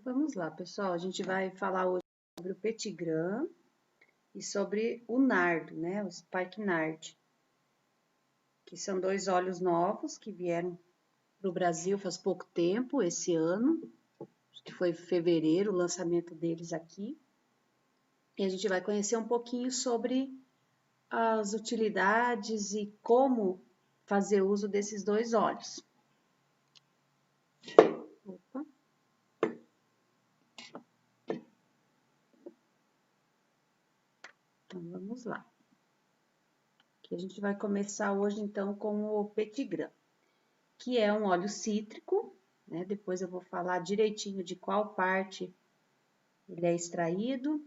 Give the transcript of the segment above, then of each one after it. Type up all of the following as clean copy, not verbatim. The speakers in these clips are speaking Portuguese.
Vamos lá, pessoal. A gente vai falar hoje sobre o petigram e sobre o nardo, né? O spikenard, que são dois óleos novos que vieram para o Brasil faz pouco tempo, esse ano, acho que foi fevereiro o lançamento deles aqui. E a gente vai conhecer um pouquinho sobre as utilidades e como fazer uso desses dois óleos. Opa. Então, vamos lá. Aqui a gente vai começar hoje, então, com o petigram, que é um óleo cítrico, né? Depois eu vou falar direitinho de qual parte ele é extraído.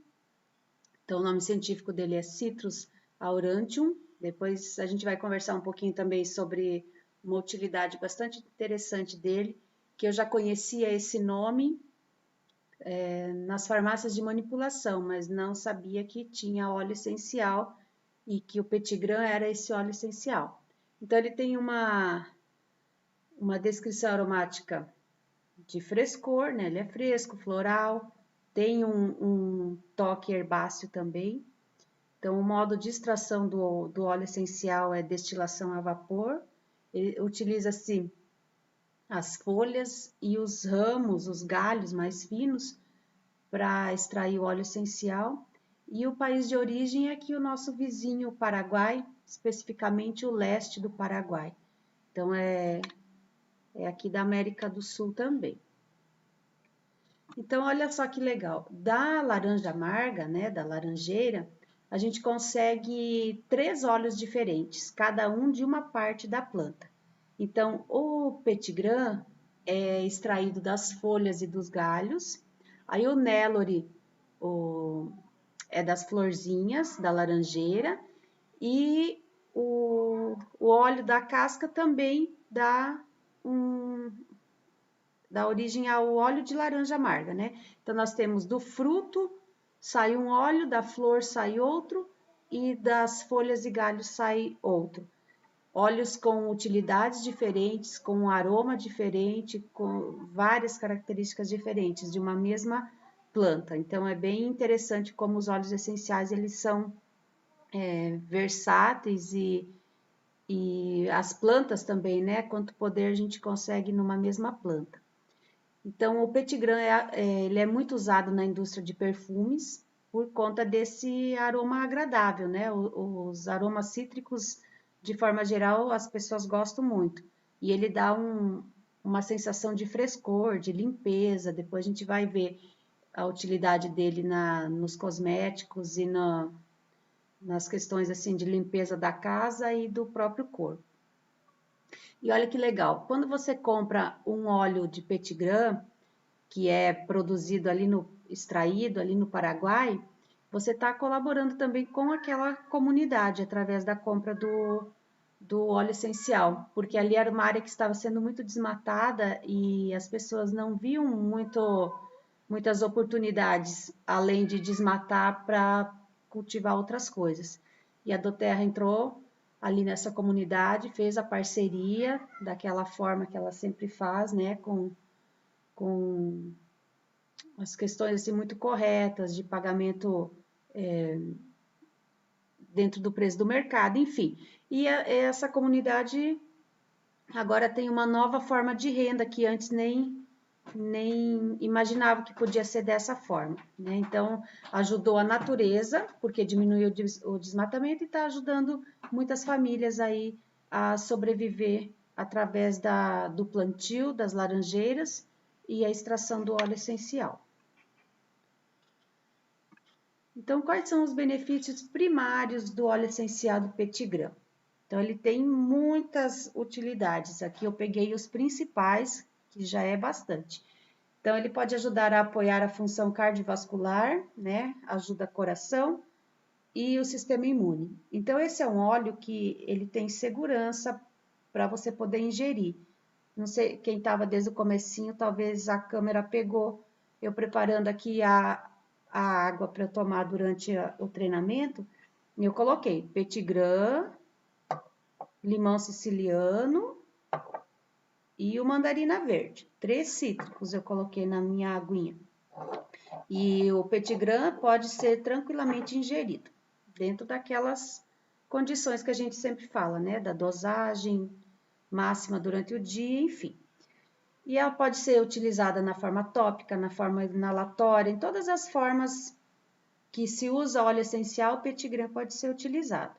Então, o nome científico dele é Citrus aurantium. Depois a gente vai conversar um pouquinho também sobre uma utilidade bastante interessante dele, que eu já conhecia esse nome nas farmácias de manipulação, mas não sabia que tinha óleo essencial e que o petigram era esse óleo essencial. Então, ele tem uma descrição aromática de frescor, né? Ele é fresco, floral, tem um toque herbáceo também. Então, o modo de extração do óleo essencial é destilação a vapor. Utiliza-se as folhas e os ramos, os galhos mais finos, para extrair o óleo essencial. E o país de origem é aqui o nosso vizinho, o Paraguai, especificamente o leste do Paraguai. Então, é aqui da América do Sul também. Então, olha só que legal. Da laranja amarga, né, da laranjeira, a gente consegue 3 óleos diferentes, cada um de uma parte da planta. Então, o petigram é extraído das folhas e dos galhos. Aí o Nellory é das florzinhas da laranjeira. E o óleo da casca também dá origem ao óleo de laranja amarga, né? Então, nós temos do fruto, sai um óleo, da flor sai outro, e das folhas e galhos sai outro. Óleos com utilidades diferentes, com um aroma diferente, com várias características diferentes de uma mesma planta. Então, é bem interessante como os óleos essenciais, eles são versáteis e as plantas também, né? Quanto poder a gente consegue numa mesma planta. Então, o petigram ele é muito usado na indústria de perfumes por conta desse aroma agradável, né? Os aromas cítricos, de forma geral, as pessoas gostam muito. E ele dá uma sensação de frescor, de limpeza. Depois a gente vai ver a utilidade dele nos cosméticos e nas questões assim de limpeza da casa e do próprio corpo. E olha que legal, quando você compra um óleo de petigram, que é produzido ali extraído ali no Paraguai, você está colaborando também com aquela comunidade através da compra do óleo essencial, porque ali era uma área que estava sendo muito desmatada e as pessoas não viam muitas oportunidades além de desmatar para cultivar outras coisas. E a Doterra entrou ali nessa comunidade, fez a parceria daquela forma que ela sempre faz, né, com as questões assim, muito corretas de pagamento dentro do preço do mercado, enfim. E essa comunidade agora tem uma nova forma de renda que antes nem imaginava que podia ser dessa forma, né? Então, ajudou a natureza, porque diminuiu o desmatamento e está ajudando muitas famílias aí a sobreviver através do plantio das laranjeiras e a extração do óleo essencial. Então, quais são os benefícios primários do óleo essencial do petigram? Então, ele tem muitas utilidades. Aqui eu peguei os principais, que já é bastante. Então, ele pode ajudar a apoiar a função cardiovascular, né? Ajuda o coração e o sistema imune. Então, esse é um óleo que ele tem segurança para você poder ingerir. Não sei, quem estava desde o comecinho, talvez a câmera pegou eu preparando aqui a água para eu tomar durante o treinamento. E eu coloquei petigram, limão siciliano e o mandarina verde. 3 cítricos eu coloquei na minha aguinha. E o petigram pode ser tranquilamente ingerido, dentro daquelas condições que a gente sempre fala, né? Da dosagem máxima durante o dia, enfim. E ela pode ser utilizada na forma tópica, na forma inalatória, em todas as formas que se usa óleo essencial, o petigram pode ser utilizado.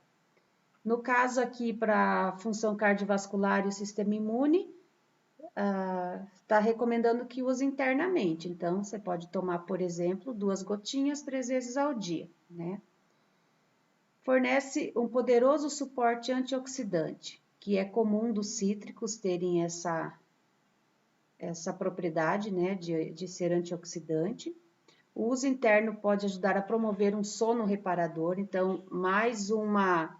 No caso aqui, para função cardiovascular e o sistema imune, está recomendando que use internamente. Então, você pode tomar, por exemplo, 2 gotinhas 3 vezes ao dia, né? Fornece um poderoso suporte antioxidante, que é comum dos cítricos terem essa propriedade, né, de ser antioxidante. O uso interno pode ajudar a promover um sono reparador, então, mais uma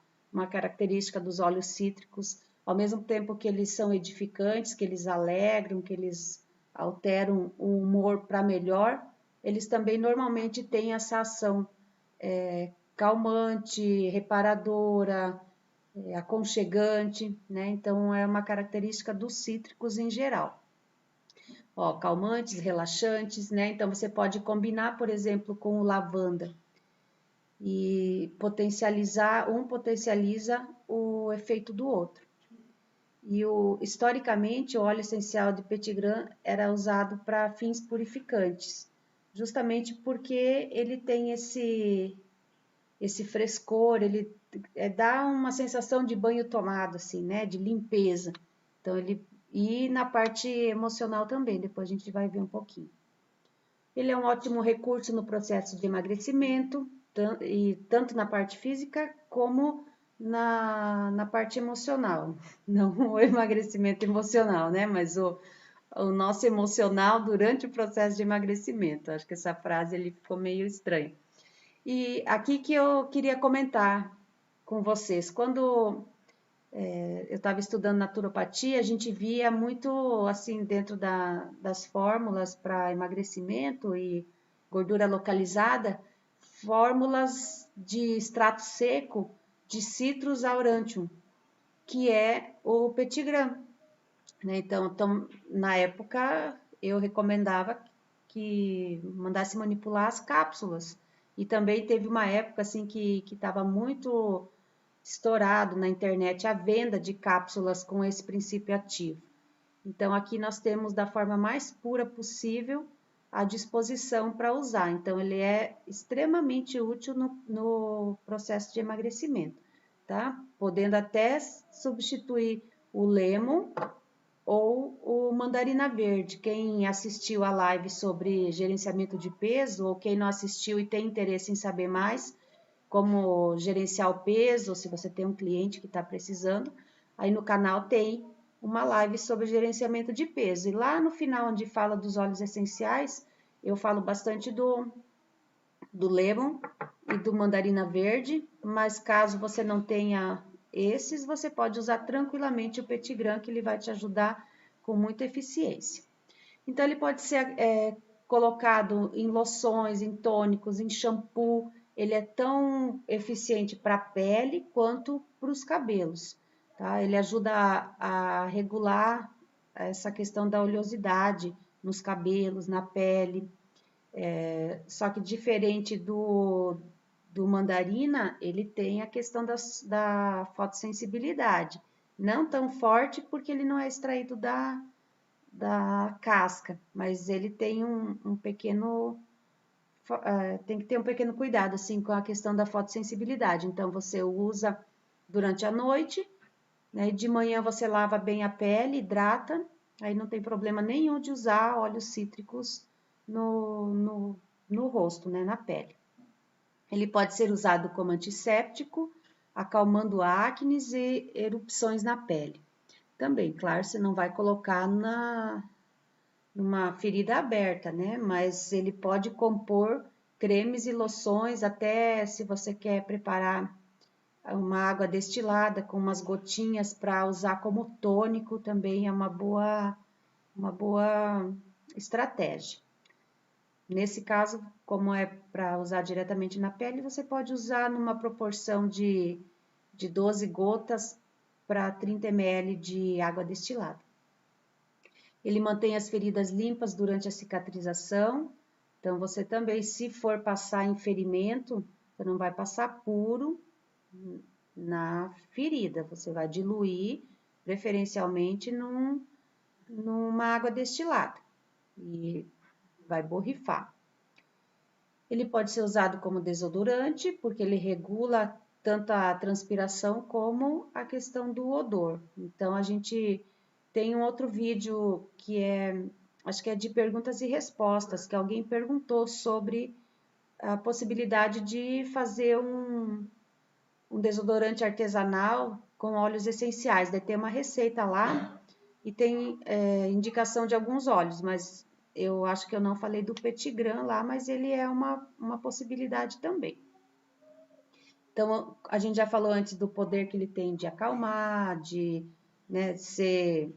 característica dos óleos cítricos, ao mesmo tempo que eles são edificantes, que eles alegram, que eles alteram o humor para melhor, eles também normalmente têm essa ação calmante, reparadora, aconchegante, né? Então, é uma característica dos cítricos em geral. Ó, calmantes, relaxantes, né? Então, você pode combinar, por exemplo, com o lavanda e um potencializa o efeito do outro. E historicamente, o óleo essencial de petigram era usado para fins purificantes, justamente porque ele tem esse frescor, ele dá uma sensação de banho tomado, assim, né? De limpeza. Então, e na parte emocional também, depois a gente vai ver um pouquinho. Ele é um ótimo recurso no processo de emagrecimento, e tanto na parte física como na parte emocional. Não o emagrecimento emocional, né? Mas o nosso emocional durante o processo de emagrecimento. Acho que essa frase ele ficou meio estranha. E aqui que eu queria comentar com vocês, quando eu estava estudando naturopatia, a gente via muito, assim, dentro das fórmulas para emagrecimento e gordura localizada, fórmulas de extrato seco de Citrus aurantium, que é o petigram, né? Então, na época, eu recomendava que mandasse manipular as cápsulas. E também teve uma época, assim, que estava muito estourado na internet a venda de cápsulas com esse princípio ativo. Então, aqui nós temos da forma mais pura possível à disposição para usar. Então, ele é extremamente útil no processo de emagrecimento, tá? Podendo até substituir o lemon ou o mandarina verde. Quem assistiu a live sobre gerenciamento de peso ou quem não assistiu e tem interesse em saber mais, como gerenciar o peso, se você tem um cliente que está precisando, aí no canal tem uma live sobre gerenciamento de peso. E lá no final, onde fala dos óleos essenciais, eu falo bastante do lemon e do mandarina verde, mas caso você não tenha esses, você pode usar tranquilamente o petigram, que ele vai te ajudar com muita eficiência. Então, ele pode ser colocado em loções, em tônicos, em shampoo. Ele é tão eficiente para a pele quanto para os cabelos, tá? Ele ajuda a regular essa questão da oleosidade nos cabelos, na pele. Só que diferente do mandarina, ele tem a questão da fotossensibilidade. Não tão forte porque ele não é extraído da casca, mas ele tem um pequeno, tem que ter um pequeno cuidado, assim, com a questão da fotossensibilidade. Então, você usa durante a noite, né, e de manhã você lava bem a pele, hidrata, aí não tem problema nenhum de usar óleos cítricos no rosto, né, na pele. Ele pode ser usado como antisséptico, acalmando acnes e erupções na pele. Também, claro, você não vai colocar numa ferida aberta, né? Mas ele pode compor cremes e loções, até se você quer preparar uma água destilada com umas gotinhas para usar como tônico, também é uma boa estratégia. Nesse caso, como é para usar diretamente na pele, você pode usar numa proporção de 12 gotas para 30 ml de água destilada. Ele mantém as feridas limpas durante a cicatrização, Então, você também, se for passar em ferimento, você não vai passar puro na ferida, você vai diluir, preferencialmente, numa água destilada e vai borrifar. Ele pode ser usado como desodorante, porque ele regula tanto a transpiração como a questão do odor. Então, a gente tem um outro vídeo que acho que é de perguntas e respostas, que alguém perguntou sobre a possibilidade de fazer um desodorante artesanal com óleos essenciais. Daí tem uma receita lá e tem indicação de alguns óleos, mas eu acho que eu não falei do Petigram lá, mas ele é uma possibilidade também. Então, a gente já falou antes do poder que ele tem de acalmar, de ser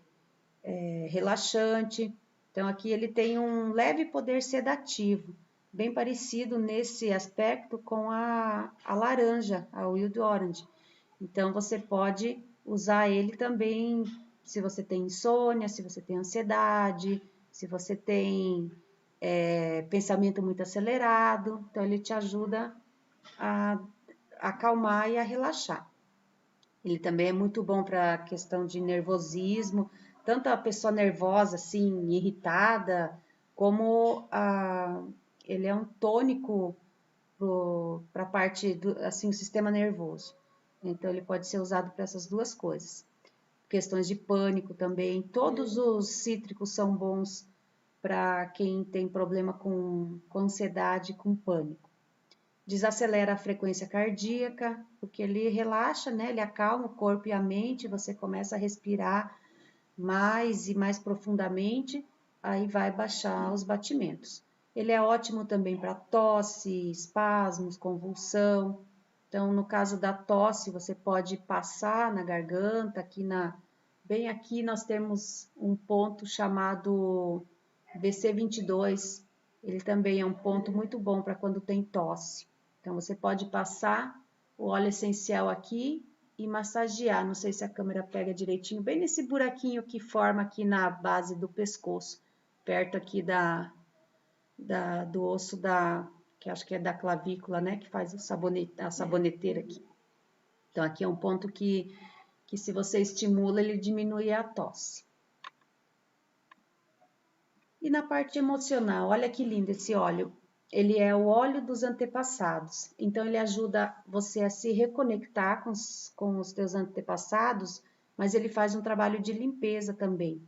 relaxante. Então, aqui ele tem um leve poder sedativo, bem parecido nesse aspecto com a laranja, a Wild Orange. Então, você pode usar ele também se você tem insônia, se você tem ansiedade, se você tem pensamento muito acelerado. Então, ele te ajuda a acalmar e a relaxar. Ele também é muito bom para a questão de nervosismo, tanto a pessoa nervosa, assim, irritada, como ele é um tônico para a parte do, assim, o sistema nervoso. Então, ele pode ser usado para essas duas coisas. Questões de pânico também. Todos os cítricos são bons para quem tem problema com ansiedade, com pânico. Desacelera a frequência cardíaca, porque ele relaxa, né? Ele acalma o corpo e a mente, você começa a respirar mais e mais profundamente, aí vai baixar os batimentos. Ele é ótimo também para tosse, espasmos, convulsão. Então, no caso da tosse, você pode passar na garganta, bem aqui nós temos um ponto chamado BC22. Ele também é um ponto muito bom para quando tem tosse. Então, você pode passar o óleo essencial aqui e massagear. Não sei se a câmera pega direitinho, bem nesse buraquinho que forma aqui na base do pescoço, perto aqui do osso que acho que é da clavícula, né? Que faz a saboneteira aqui. Então, aqui é um ponto que se você estimula, ele diminui a tosse. E na parte emocional, olha que lindo esse óleo. Ele é o óleo dos antepassados. Então, ele ajuda você a se reconectar com os teus antepassados, mas ele faz um trabalho de limpeza também,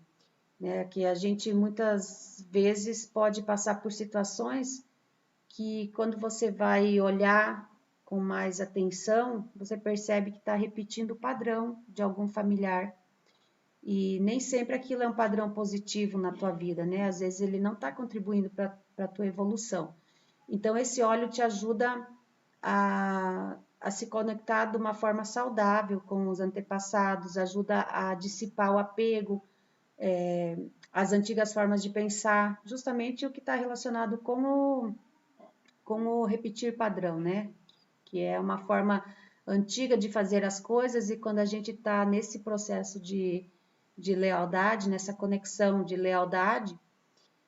né? Que a gente muitas vezes pode passar por situações que quando você vai olhar com mais atenção, você percebe que está repetindo o padrão de algum familiar. E nem sempre aquilo é um padrão positivo na tua vida, né? Às vezes ele não está contribuindo para a tua evolução. Então, esse óleo te ajuda a se conectar de uma forma saudável com os antepassados, ajuda a dissipar o apego, as antigas formas de pensar, justamente o que está relacionado com o repetir padrão, né? Que é uma forma antiga de fazer as coisas e quando a gente está nesse processo de lealdade, nessa conexão de lealdade,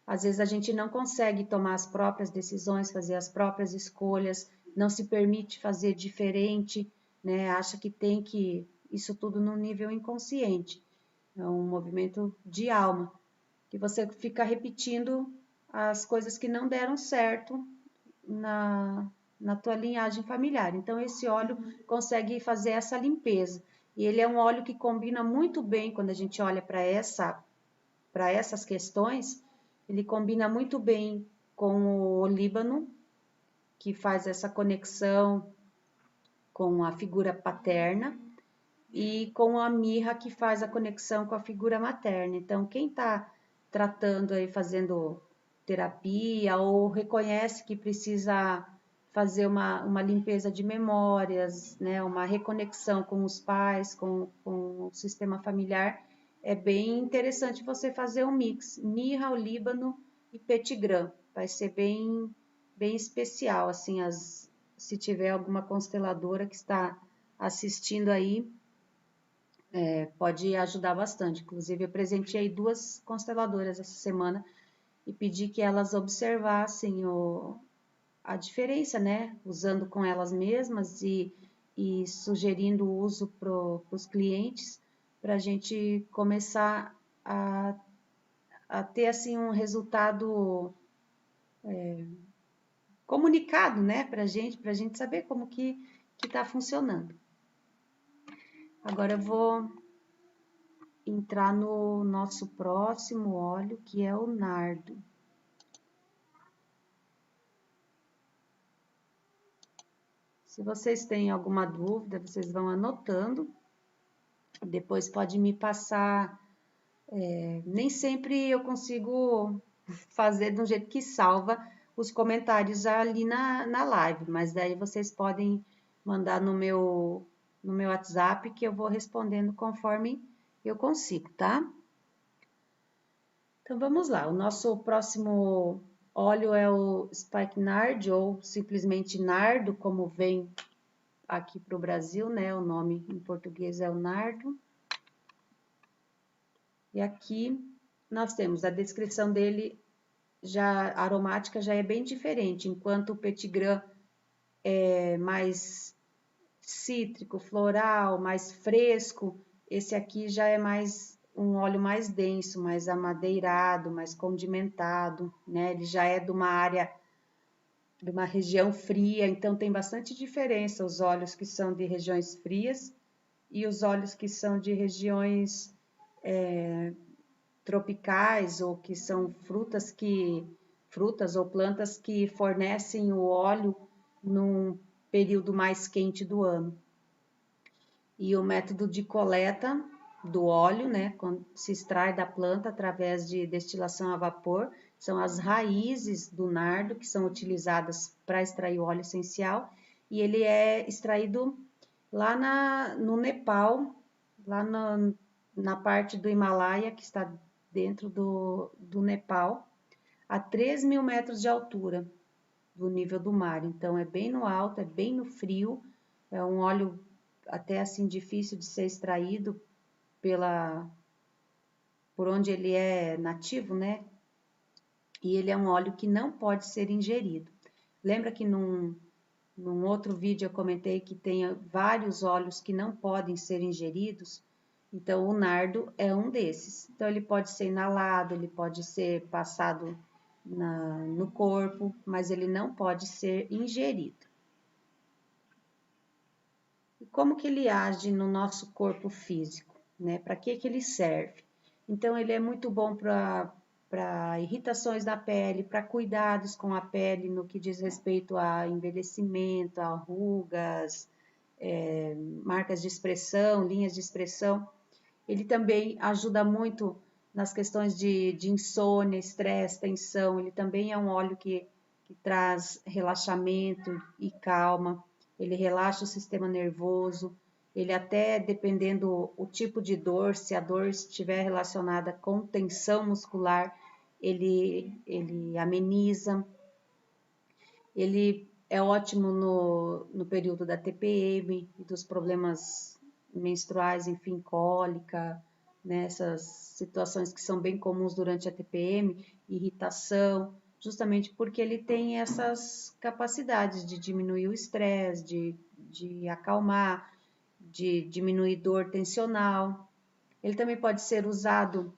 às vezes a gente não consegue tomar as próprias decisões, fazer as próprias escolhas, não se permite fazer diferente, né? Acha que tem que isso tudo no nível inconsciente. É um movimento de alma, que você fica repetindo as coisas que não deram certo na tua linhagem familiar. Então, esse óleo consegue fazer essa limpeza. E ele é um óleo que combina muito bem quando a gente olha para essas questões, ele combina muito bem com o olíbano, que faz essa conexão com a figura paterna, e com a mirra, que faz a conexão com a figura materna. Então, quem está tratando aí, fazendo terapia, ou reconhece que precisa fazer uma limpeza de memórias, né, uma reconexão com os pais, com o sistema familiar, é bem interessante você fazer um mix, mirra, olíbano e petigram. Vai ser bem especial, assim, se tiver alguma consteladora que está assistindo aí, pode ajudar bastante. Inclusive, eu presenteei 2 consteladoras essa semana e pedi que elas observassem a diferença, né? Usando com elas mesmas e sugerindo o uso para os clientes, para a gente começar a ter assim um resultado comunicado, né, para a gente saber como que está funcionando. Agora eu vou entrar no nosso próximo óleo, que é o nardo. Se vocês têm alguma dúvida, vocês vão anotando. Depois pode me passar. Nem sempre eu consigo fazer de um jeito que salva os comentários ali na live, mas daí vocês podem mandar no meu WhatsApp que eu vou respondendo conforme eu consigo, tá? Então vamos lá, o nosso próximo óleo é o Spikenard, ou simplesmente nardo, como vem aqui para o Brasil, né? O nome em português é o nardo. E aqui nós temos a descrição dele, já a aromática já é bem diferente, enquanto o Petit Grand é mais cítrico, floral, mais fresco, esse aqui já é mais um óleo mais denso, mais amadeirado, mais condimentado, né? Ele já é de uma área, de uma região fria, então tem bastante diferença os óleos que são de regiões frias e os óleos que são de regiões tropicais ou que são frutas ou plantas que fornecem o óleo num período mais quente do ano. E o método de coleta do óleo, né, quando se extrai da planta através de destilação a vapor, são as raízes do nardo que são utilizadas para extrair o óleo essencial, e ele é extraído lá no Nepal, lá na parte do Himalaia, que está dentro do Nepal, a 3.000 metros de altura do nível do mar. Então, é bem no alto, é bem no frio, é um óleo até assim difícil de ser extraído por onde ele é nativo, né? E ele é um óleo que não pode ser ingerido. Lembra que num outro vídeo eu comentei que tem vários óleos que não podem ser ingeridos? Então, o nardo é um desses. Então, ele pode ser inalado, ele pode ser passado no corpo, mas ele não pode ser ingerido. E como que ele age no nosso corpo físico, né? Para que ele serve? Então, ele é muito bom para irritações da pele, para cuidados com a pele no que diz respeito a envelhecimento, a rugas, marcas de expressão, linhas de expressão. Ele também ajuda muito nas questões de insônia, estresse, tensão. Ele também é um óleo que traz relaxamento e calma. Ele relaxa o sistema nervoso. Ele até, dependendo o tipo de dor, se a dor estiver relacionada com tensão muscular, ele ameniza. Ele é ótimo no período da TPM e dos problemas menstruais, enfim, cólica, né, essas situações que são bem comuns durante a TPM, irritação, justamente porque ele tem essas capacidades de diminuir o estresse, de acalmar, de diminuir dor tensional. Ele também pode ser usado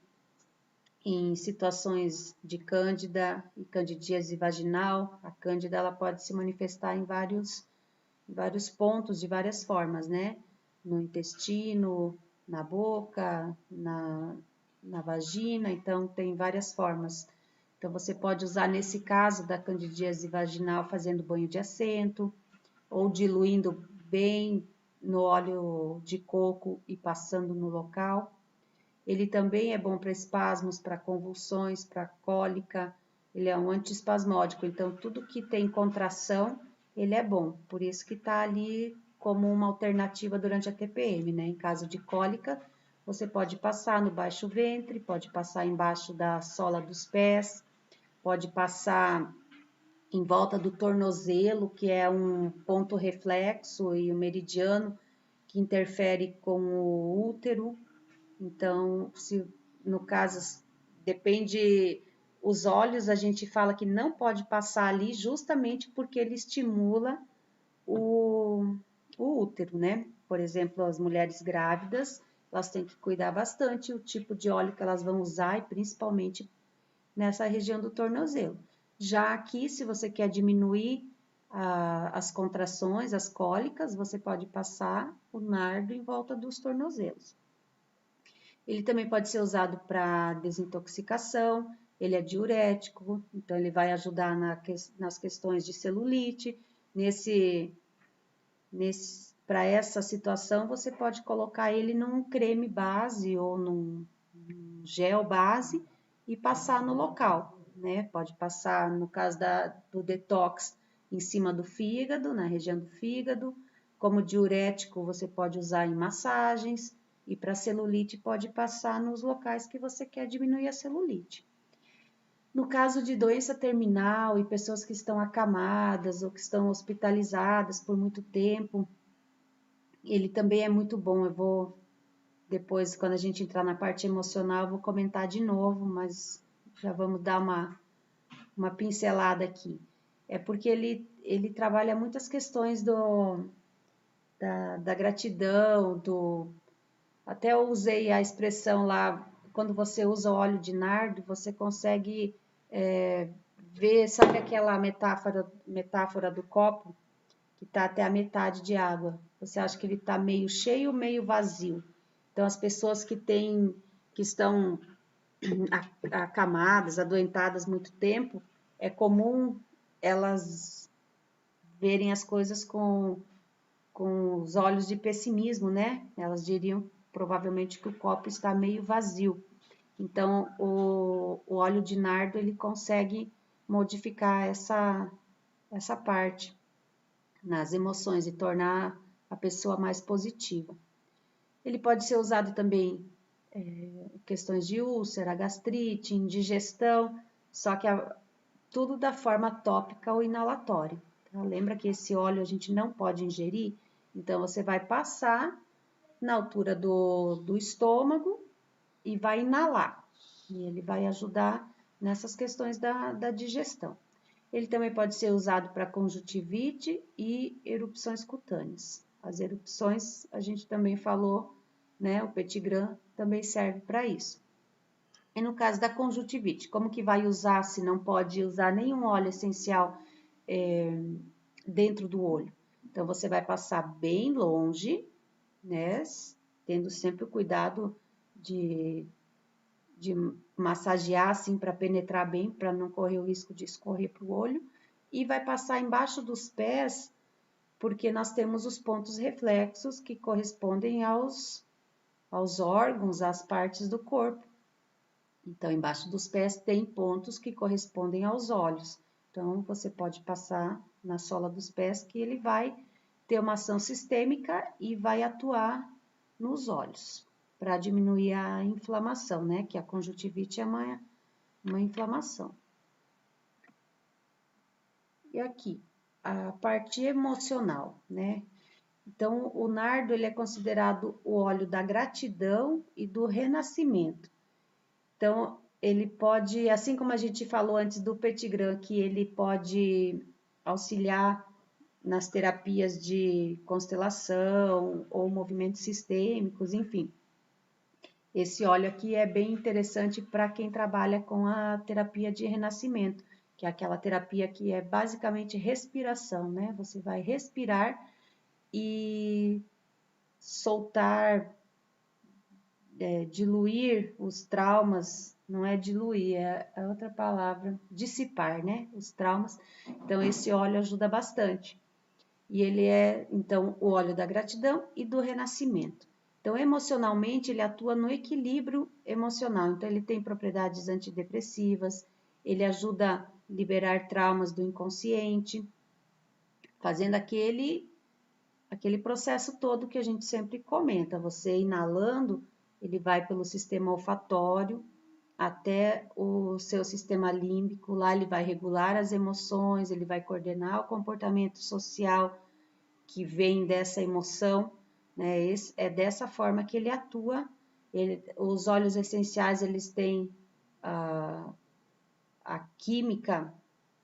em situações de cândida e candidíase vaginal. A cândida ela pode se manifestar em vários pontos, de várias formas, né? No intestino, na boca, na vagina, então tem várias formas. Então você pode usar nesse caso da candidíase vaginal fazendo banho de assento ou diluindo bem no óleo de coco e passando no local. Ele também é bom para espasmos, para convulsões, para cólica. Ele é um antiespasmódico, então tudo que tem contração, ele é bom. Por isso que está ali como uma alternativa durante a TPM, né? Em caso de cólica, você pode passar no baixo ventre, pode passar embaixo da sola dos pés, pode passar em volta do tornozelo, que é um ponto reflexo e o meridiano que interfere com o útero. Então, se no caso depende Os óleos a gente fala que não pode passar ali justamente porque ele estimula o, o útero, né? Por exemplo, as mulheres grávidas, elas têm que cuidar bastante o tipo de óleo que elas vão usar e principalmente nessa região do tornozelo. Já aqui, se você quer diminuir as contrações, as cólicas, você pode passar o nardo em volta dos tornozelos. Ele também pode ser usado para desintoxicação, ele é diurético, então ele vai ajudar nas questões de celulite. Para essa situação, você pode colocar ele num creme base ou num gel base e passar no local, né? Pode passar, no caso do detox, em cima do fígado, na região do fígado. Como diurético, você pode usar em massagens. E para celulite, pode passar nos locais que você quer diminuir a celulite. No caso de doença terminal e pessoas que estão acamadas ou que estão hospitalizadas por muito tempo, ele também é muito bom. Eu vou depois, quando a gente entrar na parte emocional, eu vou comentar de novo, mas já vamos dar uma pincelada aqui. É porque ele trabalha muitas questões da gratidão, até eu usei a expressão lá, quando você usa óleo de nardo, você consegue ver, sabe aquela metáfora do copo, que está até a metade de água? Você acha que ele está meio cheio, meio vazio? Então, as pessoas que estão acamadas, adoentadas muito tempo, é comum elas verem as coisas com os olhos de pessimismo, né? Elas diriam provavelmente que o copo está meio vazio. Então, o óleo de nardo, ele consegue modificar essa parte nas emoções e tornar a pessoa mais positiva. Ele pode ser usado também em questões de úlcera, gastrite, indigestão, só que tudo da forma tópica ou inalatória. Tá? Lembra que esse óleo a gente não pode ingerir, então você vai passar na altura do estômago e vai inalar. E ele vai ajudar nessas questões da digestão. Ele também pode ser usado para conjuntivite e erupções cutâneas. As erupções, a gente também falou, né? O Petigram também serve para isso. E no caso da conjuntivite, como que vai usar se não pode usar nenhum óleo essencial dentro do olho? Então, você vai passar bem longe, né? Tendo sempre o cuidado de massagear assim para penetrar bem, para não correr o risco de escorrer para o olho, e vai passar embaixo dos pés, porque nós temos os pontos reflexos que correspondem aos órgãos, às partes do corpo. Então, embaixo dos pés tem pontos que correspondem aos olhos. Então, você pode passar na sola dos pés que ele vai ter uma ação sistêmica e vai atuar nos olhos para diminuir a inflamação, né? Que a conjuntivite é uma inflamação. E aqui, a parte emocional, né? Então, o nardo ele é considerado o óleo da gratidão e do renascimento. Então, ele pode, assim como a gente falou antes do Petigram, que ele pode auxiliar nas terapias de constelação ou movimentos sistêmicos, enfim. Esse óleo aqui é bem interessante para quem trabalha com a terapia de renascimento, que é aquela terapia que é basicamente respiração, né? Você vai respirar e soltar, diluir os traumas, não é diluir, é outra palavra, dissipar, né? Os traumas. Então, esse óleo ajuda bastante. E ele é, então, o óleo da gratidão e do renascimento. Então, emocionalmente, ele atua no equilíbrio emocional. Então, ele tem propriedades antidepressivas, ele ajuda a liberar traumas do inconsciente, fazendo aquele processo todo que a gente sempre comenta. Você inalando, ele vai pelo sistema olfatório até o seu sistema límbico, lá ele vai regular as emoções, ele vai coordenar o comportamento social que vem dessa emoção, né? É dessa forma que ele atua. Os óleos essenciais, eles têm a química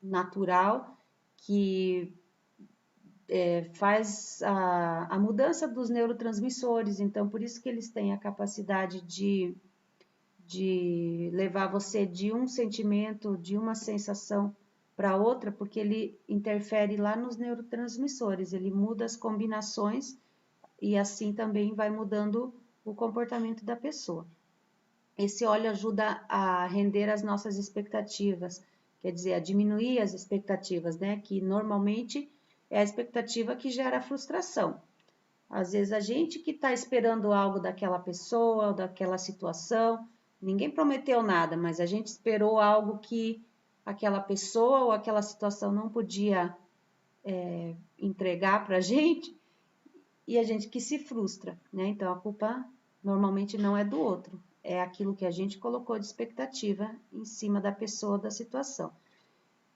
natural que faz a mudança dos neurotransmissores. Então, por isso que eles têm a capacidade de levar você de um sentimento, de uma sensação para outra, porque ele interfere lá nos neurotransmissores, ele muda as combinações e assim também vai mudando o comportamento da pessoa. Esse óleo ajuda a render as nossas expectativas, quer dizer, a diminuir as expectativas, né? Que normalmente é a expectativa que gera frustração. Às vezes a gente que está esperando algo daquela pessoa, daquela situação, ninguém prometeu nada, mas a gente esperou algo que aquela pessoa ou aquela situação não podia entregar para a gente, e a gente que se frustra, né? Então a culpa normalmente não é do outro, é aquilo que a gente colocou de expectativa em cima da pessoa ou da situação.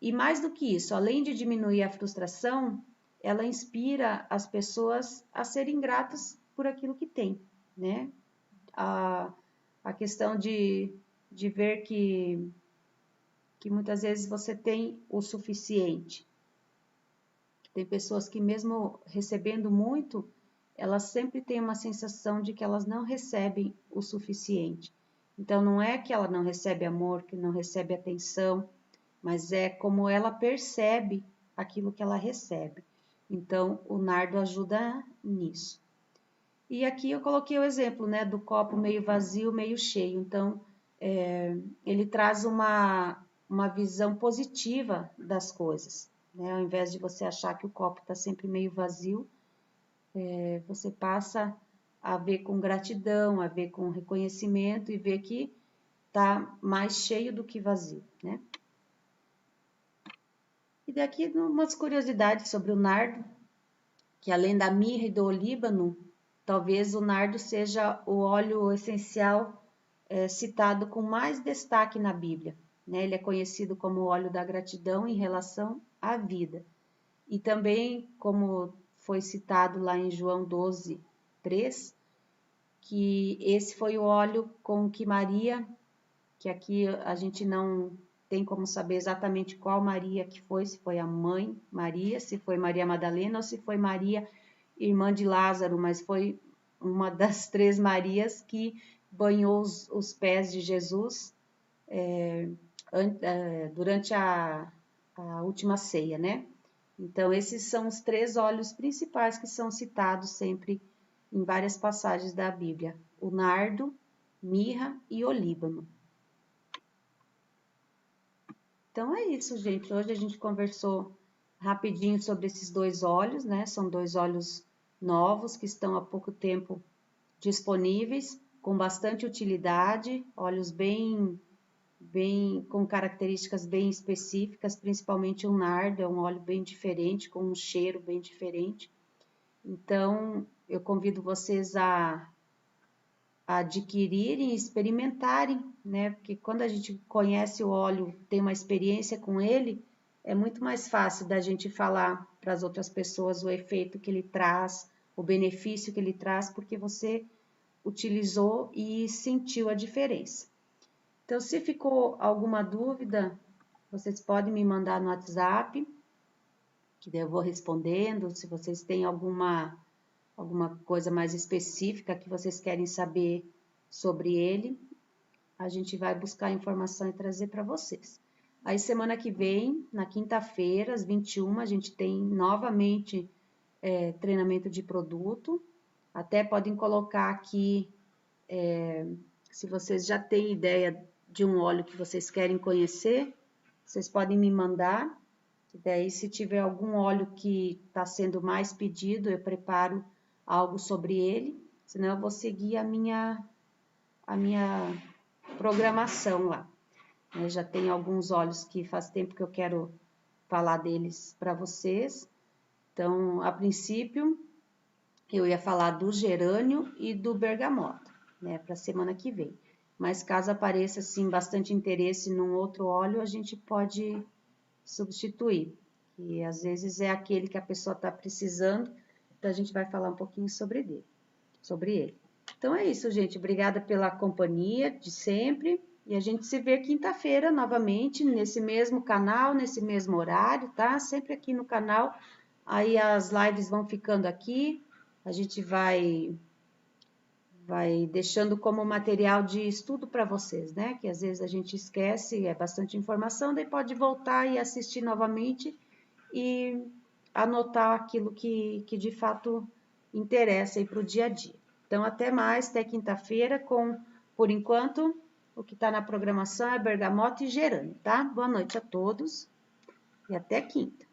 E mais do que isso, além de diminuir a frustração, ela inspira as pessoas a serem gratas por aquilo que têm, né? A questão de ver que muitas vezes você tem o suficiente. Tem pessoas que mesmo recebendo muito, elas sempre têm uma sensação de que elas não recebem o suficiente. Então não é que ela não recebe amor, que não recebe atenção, mas é como ela percebe aquilo que ela recebe. Então o nardo ajuda nisso. E aqui eu coloquei o exemplo, né, do copo meio vazio, meio cheio. Então ele traz uma visão positiva das coisas, né? Ao invés de você achar que o copo está sempre meio vazio, você passa a ver com gratidão, a ver com reconhecimento e ver que está mais cheio do que vazio, né? E daqui umas curiosidades sobre o nardo, que além da mirra e do olíbano, talvez o nardo seja o óleo essencial citado com mais destaque na Bíblia, né? Ele é conhecido como o óleo da gratidão em relação à vida. E também, como foi citado lá em João 12, 3, que esse foi o óleo com que Maria, que aqui a gente não tem como saber exatamente qual Maria que foi, se foi a mãe Maria, se foi Maria Madalena ou se foi Maria, irmã de Lázaro, mas foi uma das 3 Marias que banhou os pés de Jesus durante a última ceia, né? Então, esses são os 3 óleos principais que são citados sempre em várias passagens da Bíblia: o nardo, mirra e olíbano. Então é isso, gente. Hoje a gente conversou rapidinho sobre esses 2 óleos, né? São 2 óleos novos que estão há pouco tempo disponíveis, com bastante utilidade, óleos bem com características bem específicas, principalmente o nardo, é um óleo bem diferente, com um cheiro bem diferente. Então, eu convido vocês a adquirirem e experimentarem, né? Porque quando a gente conhece o óleo, tem uma experiência com ele, é muito mais fácil da gente falar para as outras pessoas o efeito que ele traz, o benefício que ele traz, porque você utilizou e sentiu a diferença. Então, se ficou alguma dúvida, vocês podem me mandar no WhatsApp, que daí eu vou respondendo. Se vocês têm alguma coisa mais específica que vocês querem saber sobre ele, a gente vai buscar informação e trazer para vocês. Aí, semana que vem, na quinta-feira, às 21, a gente tem novamente treinamento de produto. Até podem colocar aqui, se vocês já têm ideia de um óleo que vocês querem conhecer, vocês podem me mandar. E daí, se tiver algum óleo que está sendo mais pedido, eu preparo algo sobre ele, senão eu vou seguir a minha programação lá. Eu já tenho alguns óleos que faz tempo que eu quero falar deles para vocês. Então, a princípio, eu ia falar do gerânio e do bergamota, né, para a semana que vem. Mas caso apareça, assim, bastante interesse num outro óleo, a gente pode substituir. E às vezes é aquele que a pessoa está precisando, então a gente vai falar um pouquinho sobre ele. Então é isso, gente. Obrigada pela companhia de sempre E a gente se vê quinta-feira novamente, nesse mesmo canal, nesse mesmo horário, tá? Sempre aqui no canal. Aí as lives vão ficando aqui. A gente vai deixando como material de estudo para vocês, né? Que às vezes a gente esquece, é bastante informação, daí pode voltar e assistir novamente e anotar aquilo que de fato interessa aí para o dia a dia. Então, até mais, até quinta-feira, por enquanto, o que está na programação é bergamota e gerânio, tá? Boa noite a todos e até quinta.